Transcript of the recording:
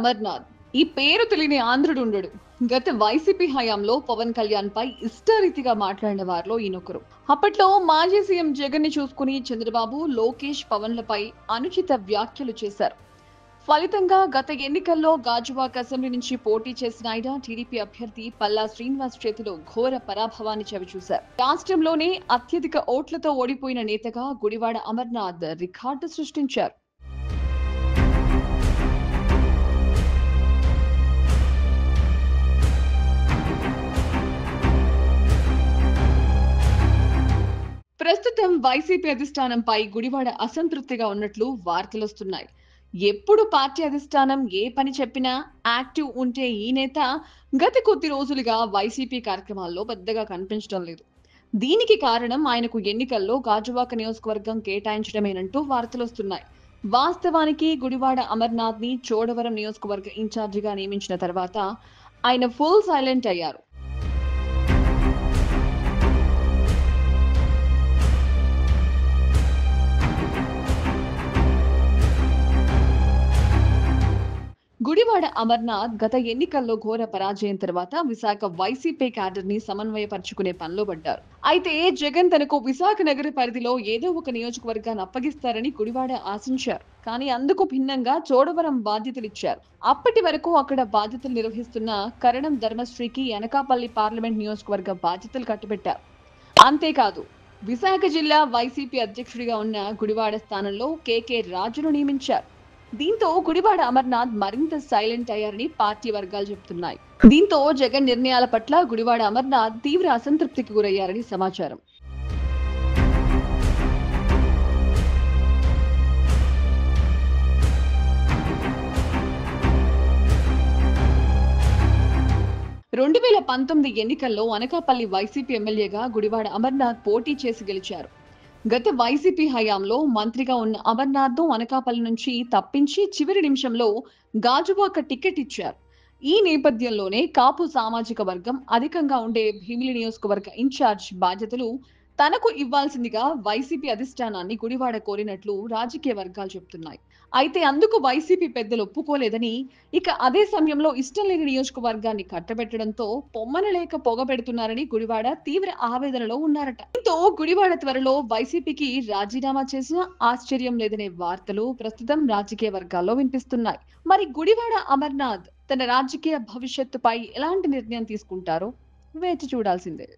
అమర్నాథ్. ఈ పేరు తెలియని ఆంధ్రుడు ఉండడు. గత వైసీపీ హయాంలో పవన్ కళ్యాణ్ పై ఇష్టారీతిగా మాట్లాడిన వారిలో ఈయనొకరు. అప్పట్లో మాజీ సీఎం జగన్ ని చూసుకుని చంద్రబాబు, లోకేష్ పవన్లపై అనుచిత వ్యాఖ్యలు చేశారు. ఫలితంగా గత ఎన్నికల్లో గాజువాక అసెంబ్లీ నుంచి పోటీ చేసిన ఆయన టీడీపీ అభ్యర్థి పల్లా శ్రీనివాస్ చేతిలో ఘోర పరాభవాన్ని చవిచూశారు. రాష్ట్రంలోనే అత్యధిక ఓట్లతో ఓడిపోయిన నేతగా గుడివాడ అమర్నాథ్ రికార్డు సృష్టించారు. ప్రస్తుతం వైసీపీ అధిష్టానంపై గుడివాడ అసంతృప్తిగా ఉన్నట్లు వార్తలొస్తున్నాయి. ఎప్పుడు పార్టీ అధిష్టానం ఏ పని చెప్పినా యాక్టివ్ ఉంటే ఈ నేత గత కొద్ది రోజులుగా వైసీపీ కార్యక్రమాల్లో పెద్దగా కనిపించడం లేదు. దీనికి కారణం ఆయనకు ఎన్నికల్లో గాజువాక నియోజకవర్గం కేటాయించడమేనంటూ వార్తలొస్తున్నాయి. వాస్తవానికి గుడివాడ అమర్నాథ్ ని చోడవరం నియోజకవర్గ ఇన్ఛార్జిగా నియమించిన తర్వాత ఆయన ఫుల్ సైలెంట్ అయ్యారు. గుడివాడ అమర్నాథ్ గత ఎన్నికల్లో ఘోర పరాజయం తర్వాత విశాఖ వైసీపీ క్యాడర్ ని సమన్వయపరుచుకునే పనిలో పడ్డారు. అయితే జగన్ తనకు విశాఖ నగర పరిధిలో ఏదో ఒక నియోజకవర్గాన్ని అప్పగిస్తారని గుడివాడ ఆశించారు. కానీ అందుకు భిన్నంగా చోడవరం బాధ్యతలిచ్చారు. అప్పటి వరకు అక్కడ బాధ్యతలు నిర్వహిస్తున్న కరణం ధర్మశ్రీకి అనకాపల్లి పార్లమెంట్ నియోజకవర్గ బాధ్యతలు కట్టబెట్టారు. అంతేకాదు విశాఖ జిల్లా వైసీపీ అధ్యక్షుడిగా ఉన్న గుడివాడ స్థానంలో కేకే రాజును నియమించారు. దీంతో గుడివాడ అమర్నాథ్ మరింత సైలెంట్ అయ్యారని పార్టీ వర్గాలు చెబుతున్నాయి. దీంతో జగన్ నిర్ణయాల పట్ల గుడివాడ అమర్నాథ్ తీవ్ర అసంతృప్తికి గురయ్యారని సమాచారం. రెండు 2019 ఎన్నికల్లో అనకాపల్లి వైసీపీ ఎమ్మెల్యేగా గుడివాడ అమర్నాథ్ పోటీ చేసి గెలిచారు. గత వైసీపీ హయాంలో మంత్రిగా ఉన్న అమర్నాథ్ ను అనకాపల్లి నుంచి తప్పించి చివరి నిమిషంలో గాజువాక టికెట్ ఇచ్చారు. ఈ నేపథ్యంలోనే కాపు సామాజిక వర్గం అధికంగా ఉండే భీమిలి నియోజకవర్గ ఇన్ఛార్జ్ బాధ్యతలు తనకు ఇవ్వాల్సిందిగా వైసీపీ అధిష్టానాన్ని గుడివాడ కోరినట్లు రాజకీయ వర్గాలు చెబుతున్నాయి. అయితే అందుకు వైసీపీ పెద్దలు ఒప్పుకోలేదని, ఇక అదే సమయంలో ఇష్టం లేని నియోజకవర్గాన్ని కట్టబెట్టడంతో పొమ్మనలేక పొగబెడుతున్నారని గుడివాడ తీవ్ర ఆవేదనలో ఉన్నారట. దీంతో గుడివాడ త్వరలో వైసీపీకి రాజీనామా చేసినా ఆశ్చర్యం లేదనే వార్తలు ప్రస్తుతం రాజకీయ వర్గాల్లో వినిపిస్తున్నాయి. మరి గుడివాడ అమర్నాథ్ తన రాజకీయ భవిష్యత్తుపై ఎలాంటి నిర్ణయం తీసుకుంటారో వేచి చూడాల్సిందే.